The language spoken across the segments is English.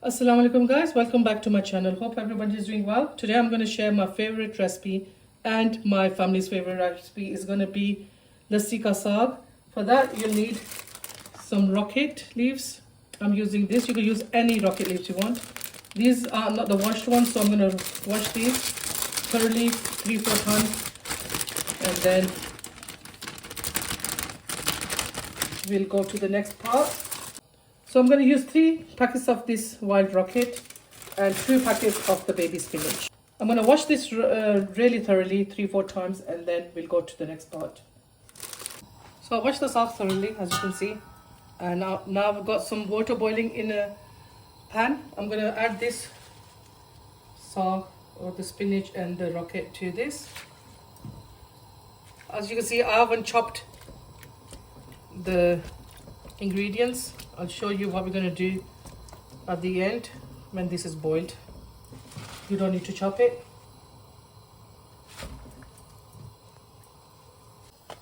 Assalamu alaikum guys, welcome back to my channel. Hope everybody is doing well. Today I'm going to share my favorite recipe, and my family's favorite recipe is going to be Lassi ka Saag. For that you'll need some rocket leaves. I'm using this. You can use any rocket leaves you want. These are not the washed ones, so I'm going to wash these thoroughly 3-4 times, and then we'll go to the next part. So I'm going to use 3 packets of this wild rocket and 2 packets of the baby spinach. I'm going to wash this really thoroughly 3-4 times, and then we'll go to the next part. So I washed the saag thoroughly, as you can see, and now I've got some water boiling in a pan. I'm going to add this saag or the spinach and the rocket to this. As you can see, I haven't chopped the ingredients. I'll show you what we're going to do at the end when this is boiled. You don't need to chop it.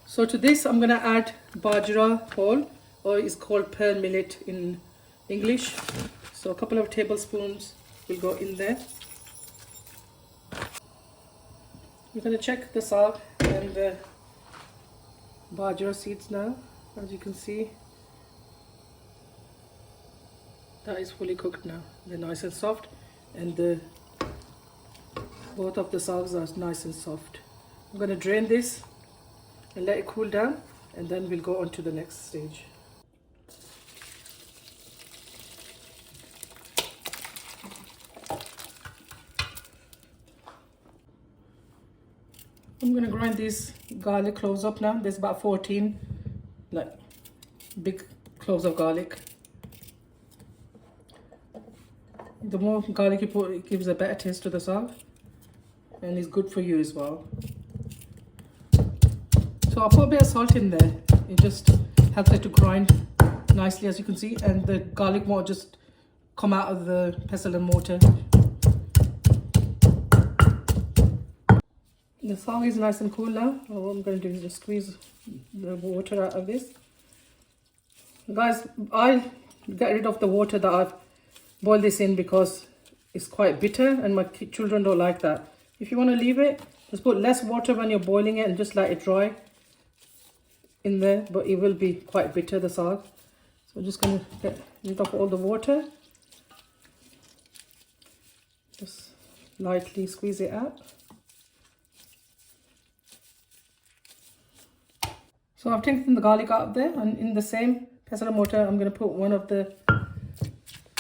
So to this I'm going to add bajra whole, or it's called pearl millet in English. So a couple of tablespoons will go in there. We're going to check the saag and the bajra seeds now. As you can see, that is fully cooked now. They're nice and soft, and both of the saags are nice and soft. I'm going to drain this and let it cool down, and then we'll go on to the next stage. I'm going to grind these garlic cloves up now. There's about 14 like big cloves of garlic. The more garlic you put, it gives a better taste to the saag, and it's good for you as well. So I'll put a bit of salt in there. It just helps it to grind nicely, as you can see, and the garlic won't just come out of the pestle and mortar. The saag is nice and cool now. What I'm going to do is just squeeze the water out of this. Guys, I'll get rid of the water that I've boiled this in because it's quite bitter and my children don't like that. If you want to leave it, just put less water when you're boiling it and just let it dry in there, but it will be quite bitter, the saag. So I'm just going to get rid of all the water. Just lightly squeeze it out. So I've taken the garlic out of there, and in the same pestle and mortar I'm going to put one of the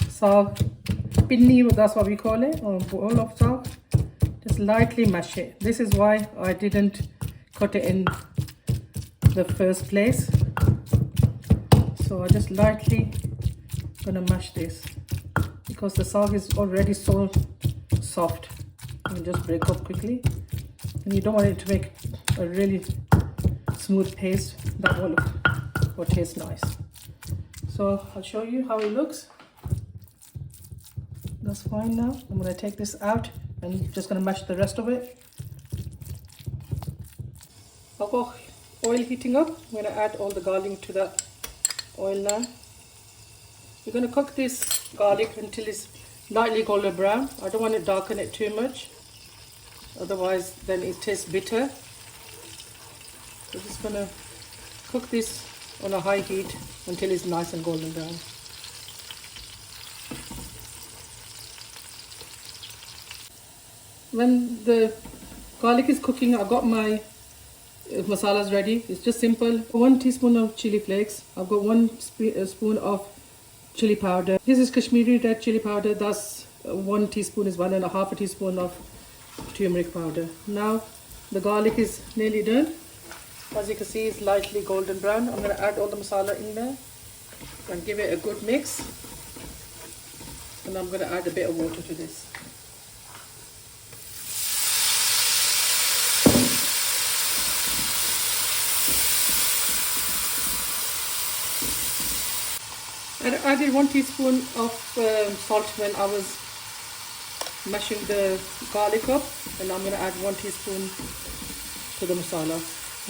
saag pinni, that's what we call it, or bowl of saag. Just lightly mash it. This is why I didn't cut it in the first place. So I just lightly gonna mash this because the saag is already so soft. You can just break up quickly, and you don't want it to make a really smooth paste that will taste nice. So I'll show you how it looks. That's fine now. I'm going to take this out and just going to mash the rest of it. I've got oil heating up. I'm going to add all the garlic to that oil now. We're going to cook this garlic until it's lightly golden brown. I don't want to darken it too much, otherwise then it tastes bitter. So just going to cook this on a high heat until it's nice and golden brown. When the garlic is cooking, I've got my masalas ready. It's just simple. 1 teaspoon of chili flakes. I've got 1 spoon of chili powder. This is Kashmiri red chili powder. That's 1 teaspoon as well, and a half a teaspoon of turmeric powder. Now the garlic is nearly done. As you can see, it's lightly golden brown. I'm going to add all the masala in there and give it a good mix. And I'm going to add a bit of water to this. I added 1 teaspoon of salt when I was mashing the garlic up, and I'm going to add 1 teaspoon to the masala.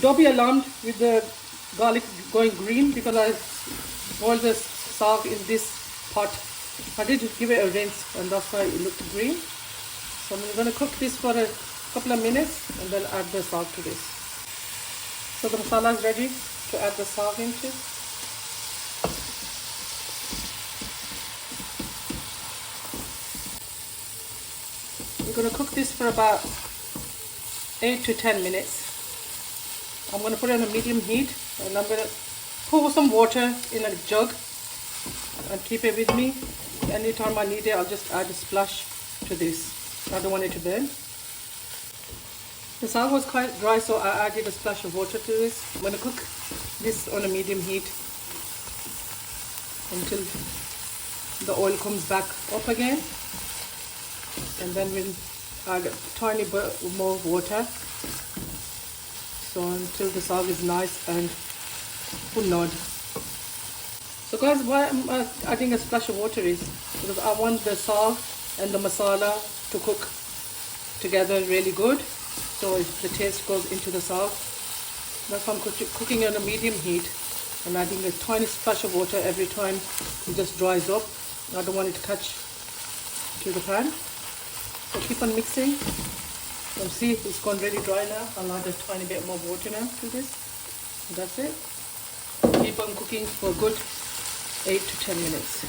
Don't be alarmed with the garlic going green because I boiled the saag in this pot I did give it a rinse and that's why it looked green. So I'm going to cook this for a couple of minutes and then add the saag to this. So the masala is ready to add the saag into. We're going to cook this for about 8 to 10 minutes. I'm going to put it on a medium heat and I'm going to pour some water in a jug and keep it with me. Anytime I need it, I'll just add a splash to this. I don't want it to burn. The saag was quite dry, so I added a splash of water to this. I'm going to cook this on a medium heat until the oil comes back up again. And then we'll add a tiny bit more water. So until the saag is nice and punnod. So guys, why I'm adding a splash of water is because I want the saag and the masala to cook together really good. So the taste goes into the saag. That's why I'm cooking on a medium heat and adding a tiny splash of water every time it just dries up. I don't want it to catch to the pan. So keep on mixing. You see it's gone really dry now. I'll add a tiny bit more water now to this. And that's it. Keep on cooking for a good 8 to 10 minutes.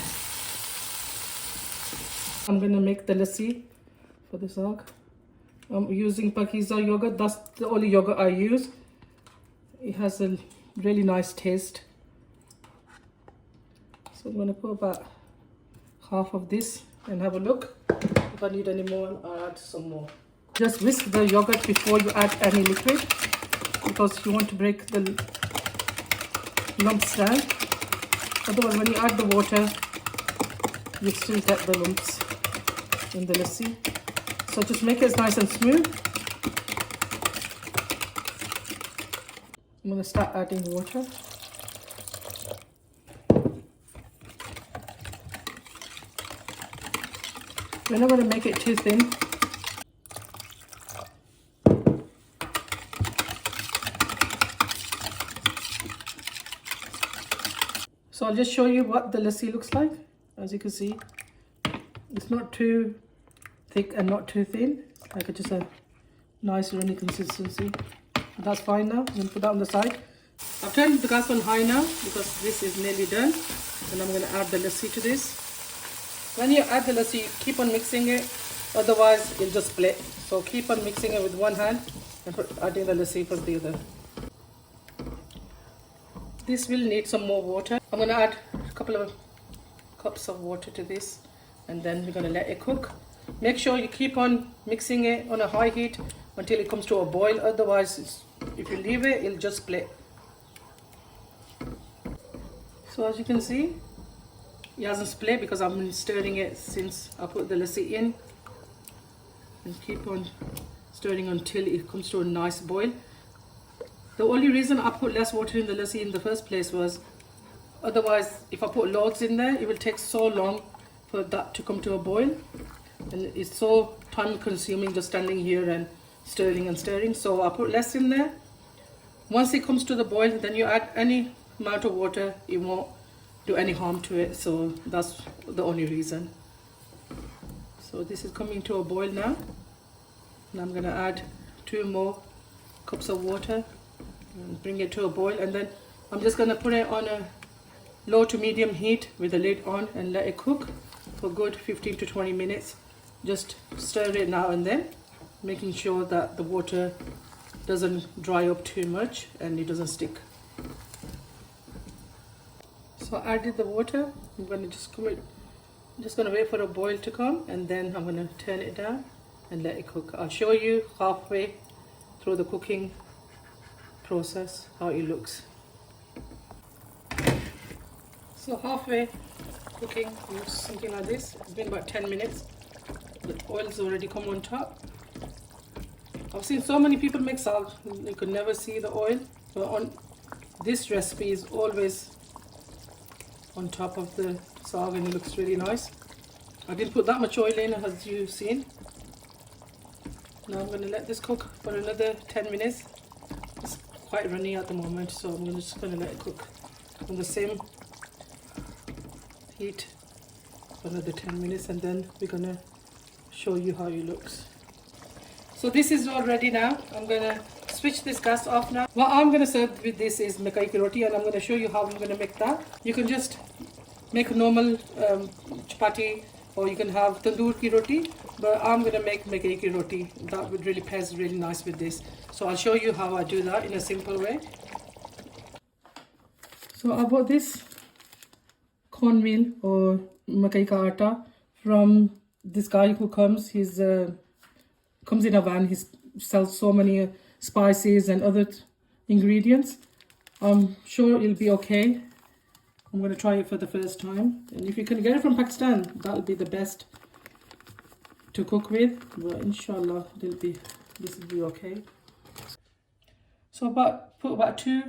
I'm going to make the lassi for the saag. I'm using pakeeza yogurt. That's the only yogurt I use. It has a really nice taste. So I'm going to put about half of this and have a look. If I need any more, I'll add some more. Just whisk the yogurt before you add any liquid because you want to break the lumps down. Otherwise, when you add the water, you still get the lumps in the lassi. So just make it nice and smooth. I'm going to start adding water. We're not going to make it too thin. So I'll just show you what the lassi looks like. As you can see, it's not too thick and not too thin. It's like just a nice runny consistency. That's fine now. I'm going to put that on the side. I've turned the gas on high now because this is nearly done. And I'm going to add the lassi to this. When you add the lassi, keep on mixing it. Otherwise, it'll just split. So keep on mixing it with one hand and adding the lassi for the other. This will need some more water. I'm going to add a couple of cups of water to this and then we're going to let it cook. Make sure you keep on mixing it on a high heat until it comes to a boil. Otherwise, if you leave it, it'll just split. So as you can see, it hasn't split because I've been stirring it since I put the lassi in. And keep on stirring until it comes to a nice boil. The only reason I put less water in the lassi in the first place was otherwise if I put loads in there, it will take so long for that to come to a boil. And it's so time consuming just standing here and stirring. So I put less in there. Once it comes to the boil, then you add any amount of water, it won't do any harm to it. So that's the only reason. So this is coming to a boil now. And I'm going to add 2 more cups of water and bring it to a boil. And then I'm just going to put it on a low to medium heat with the lid on and let it cook for good 15 to 20 minutes. Just stir it now and then, making sure that the water doesn't dry up too much and it doesn't stick. So I added the water. I'm going to just wait for a boil to come and then I'm going to turn it down and let it cook. I'll show you halfway through the cooking process how it looks. So halfway cooking looks something like this. It's been about 10 minutes. The oil's already come on top. I've seen so many people make saag, you could never see the oil. But on this recipe is always on top of the saag and it looks really nice. I didn't put that much oil in as you've seen. Now I'm going to let this cook for another 10 minutes. It's quite runny at the moment, so I'm just going to let it cook on the same heat for another 10 minutes, and then we're gonna show you how it looks. So this is all ready now. I'm gonna switch this gas off now. What I'm gonna serve with this is Makki roti, and I'm gonna show you how I'm gonna make that. You can just make a normal chapati, or you can have tandoor ki roti, but I'm gonna make Makki roti. That would really pairs really nice with this. So I'll show you how I do that in a simple way. So I bought this cornmeal or Makki ka atta from this guy who comes. He's comes in a van. He sells so many spices and other ingredients. I'm sure it'll be okay. I'm going to try it for the first time, and if you can get it from Pakistan, that'll be the best to cook with, but inshallah this will be okay. So put about 2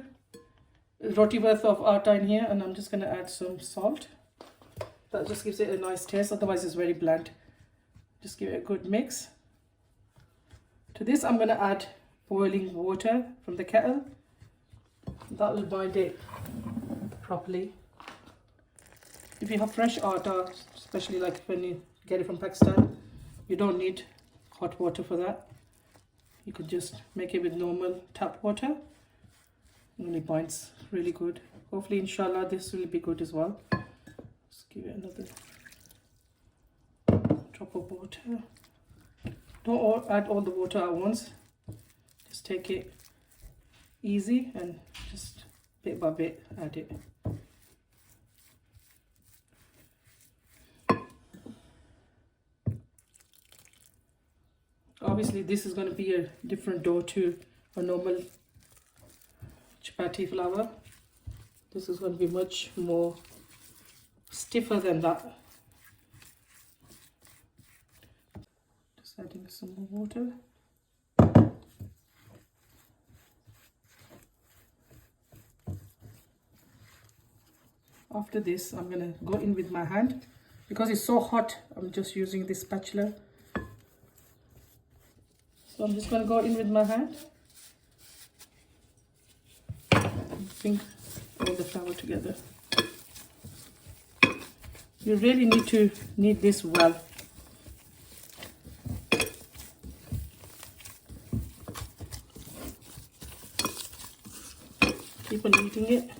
roti worth of atta in here, and I'm just going to add some salt. That just gives it a nice taste, otherwise it's very bland. Just give it a good mix. To this I'm going to add boiling water from the kettle. That will bind it properly. If you have fresh atta, especially like when you get it from Pakistan, you don't need hot water for that. You could just make it with normal tap water, and it binds really good. Hopefully, inshallah, this will be good as well. Just give it another drop of water. Don't add all the water at once. Just take it easy and just bit by bit add it. Obviously this is going to be a different dough to a normal chapati flour. This is going to be much more stiffer than that. Just adding some more water. After this, I'm going to go in with my hand. Because it's so hot, I'm just using this spatula. So I'm just going to go in with my hand. Bring all the flour together. You really need to knead this well. Keep on kneading it.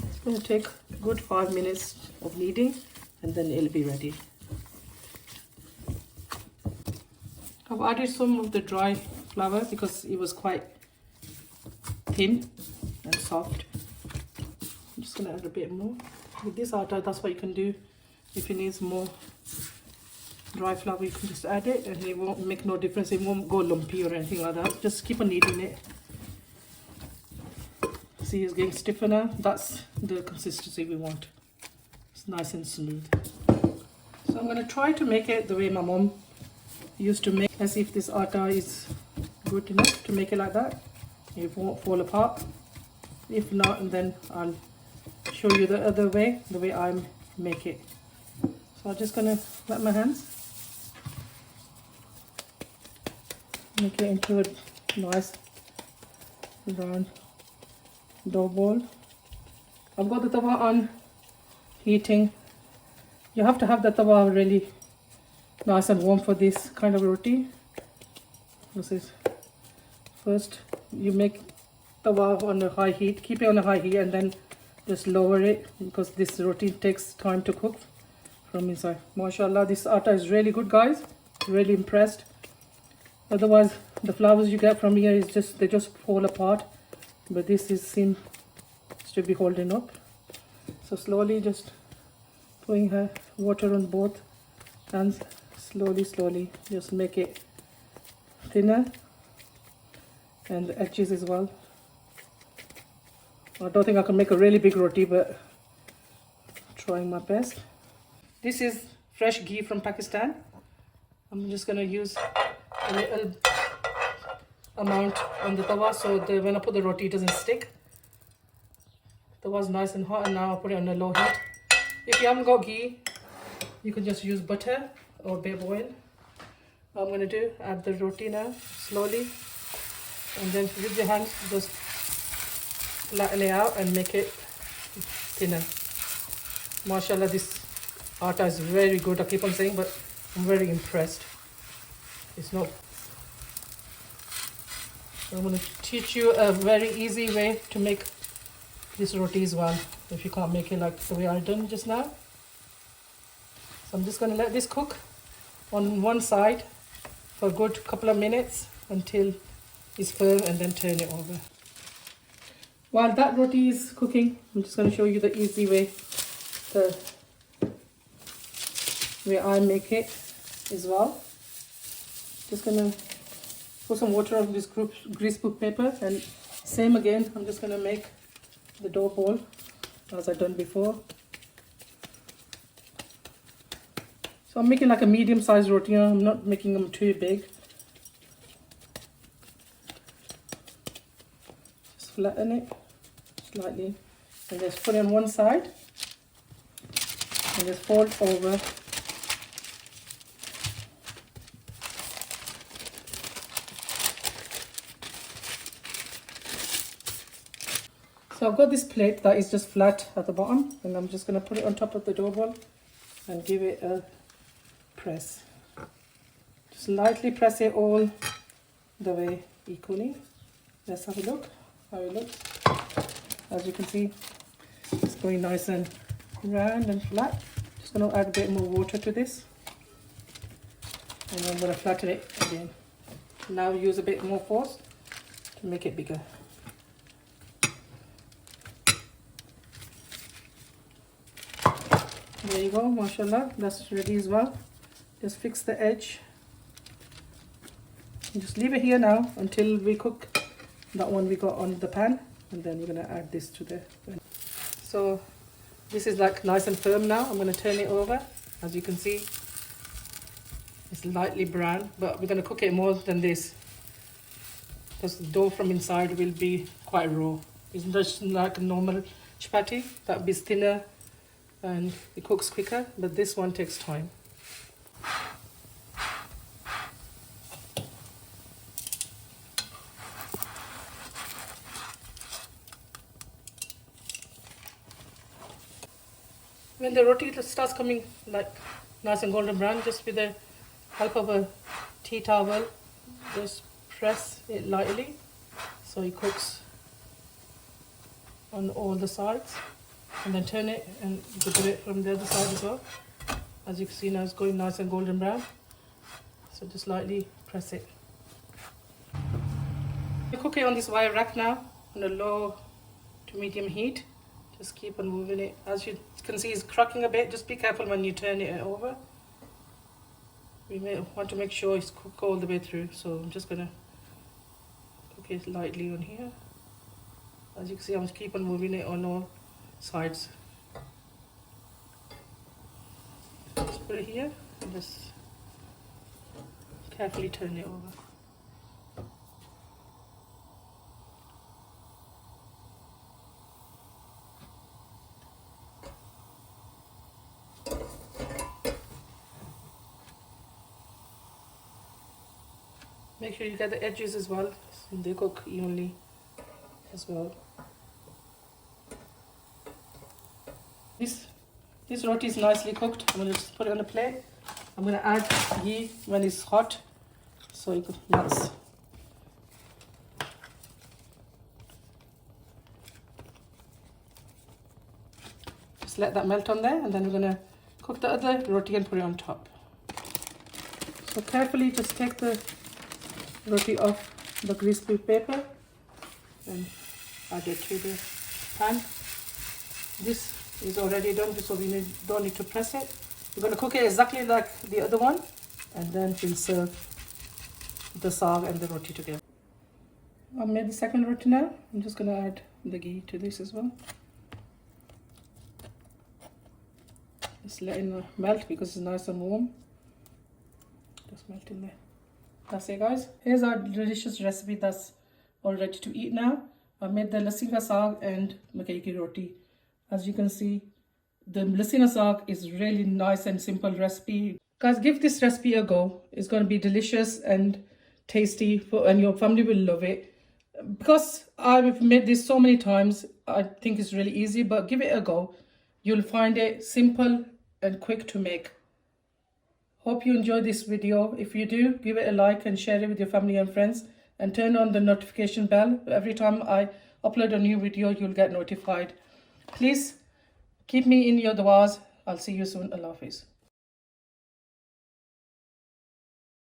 It's going to take a good 5 minutes of kneading, and then it'll be ready. I've added some of the dry flour because it was quite thin and soft. I'm just going to add a bit more. With this atta, that's what you can do. If you need more dry flour, you can just add it, and it won't make no difference. It won't go lumpy or anything like that. Just keep on kneading it. See, it's getting stiffer now. That's the consistency we want. It's nice and smooth. So I'm going to try to make it the way my mom used to make, as if this atta is good enough to make it like that. It won't fall apart. If not, then I'll show you the other way, the way I make it. So I'm just going to wet my hands, make it into a nice round dough ball. I've got the tawa on heating. You have to have the tawa really nice and warm for this kind of roti. This is first you make tawa on a high heat, keep it on a high heat, and then just lower it, because this roti takes time to cook from inside. MashaAllah, this atta is really good, guys. Really impressed. Otherwise the flours you get from here is they just fall apart, but this seems to be holding up. So slowly just putting her water on both hands, slowly just make it thinner, and the edges as well. I don't think I can make a really big roti, but trying my best. This is fresh ghee from Pakistan. I'm just gonna use a little amount on the tawa, so that when I put the roti it doesn't stick. The was nice and hot, and now I'll put it on a low heat. If you haven't got ghee, you can just use butter or babe oil. What I'm going to add the roti now slowly, and then with your hands just flatten it out and make it thinner. Mashallah, this atta is very good. I keep on saying, but I'm very impressed. It's not. I'm going to teach you a very easy way to make this roti as well, if you can't make it like the way I done just now. So I'm just going to let this cook on one side for a good couple of minutes until it's firm, and then turn it over. While that roti is cooking, I'm just going to show you the easy way, the way I make it as well. Just going to put some water on this greaseproof paper, and same again, I'm just going to make the dough ball as I've done before. So I'm making like a medium sized roti. I'm not making them too big. Just flatten it slightly and just put it on one side and just fold over. So I've got this plate that is just flat at the bottom, and I'm just going to put it on top of the dough ball and give it a press. Just lightly press it all the way equally. Let's have a look how it looks. As you can see, it's going nice and round and flat. Just going to add a bit more water to this, and I'm going to flatten it again. Now use a bit more force to make it bigger. There you go, mashallah, that's ready as well. Just fix the edge. And just leave it here now until we cook that one we got on the pan, and then we're going to add this to the pan. So this is like nice and firm now. I'm going to turn it over. As you can see, it's lightly brown, but we're going to cook it more than this because the dough from inside will be quite raw. It's just like a normal chapati that will be thinner and it cooks quicker, but this one takes time. When the roti starts coming like nice and golden brown, just with the help of a tea towel, just press it lightly so it cooks on all the sides. And then turn it and do it from the other side as well. As you can see now, it's going nice and golden brown. So just lightly press it. I cook it on this wire rack now on a low to medium heat. Just keep on moving it. As you can see, it's cracking a bit. Just be careful when you turn it over. We may want to make sure it's cooked all the way through. So I'm just gonna cook it lightly on here. As you can see, I'm just keep on moving it on all sides. Just put it here and just carefully turn it over. Make sure you get the edges as well, so they cook evenly as well. This roti is nicely cooked. I'm going to just put it on a plate. I'm going to add ghee when it's hot, so it melts. Just let that melt on there, and then we're going to cook the other roti and put it on top. So carefully just take the roti off the greaseproof paper and add it to the pan. This is already done, so we don't need to press it. We're going to cook it exactly like the other one, and then we'll serve the saag and the roti together. I've made the second roti now. I'm just going to add the ghee to this as well. Just letting it melt because it's nice and warm. Just melt in there. That's it, guys. Here's our delicious recipe that's all ready to eat now. I've made the lassi saag and Makki ki roti. As you can see, the lassi saag is really nice and simple recipe. Guys, give this recipe a go. It's going to be delicious and tasty, and your family will love it. because I've made this so many times, I think it's really easy, but give it a go. You'll find it simple and quick to make. Hope you enjoyed this video. If you do, give it a like and share it with your family and friends, and turn on the notification bell. Every time I upload a new video, you'll get notified. Please keep me in your du'as. I'll see you soon. Allah Hafiz.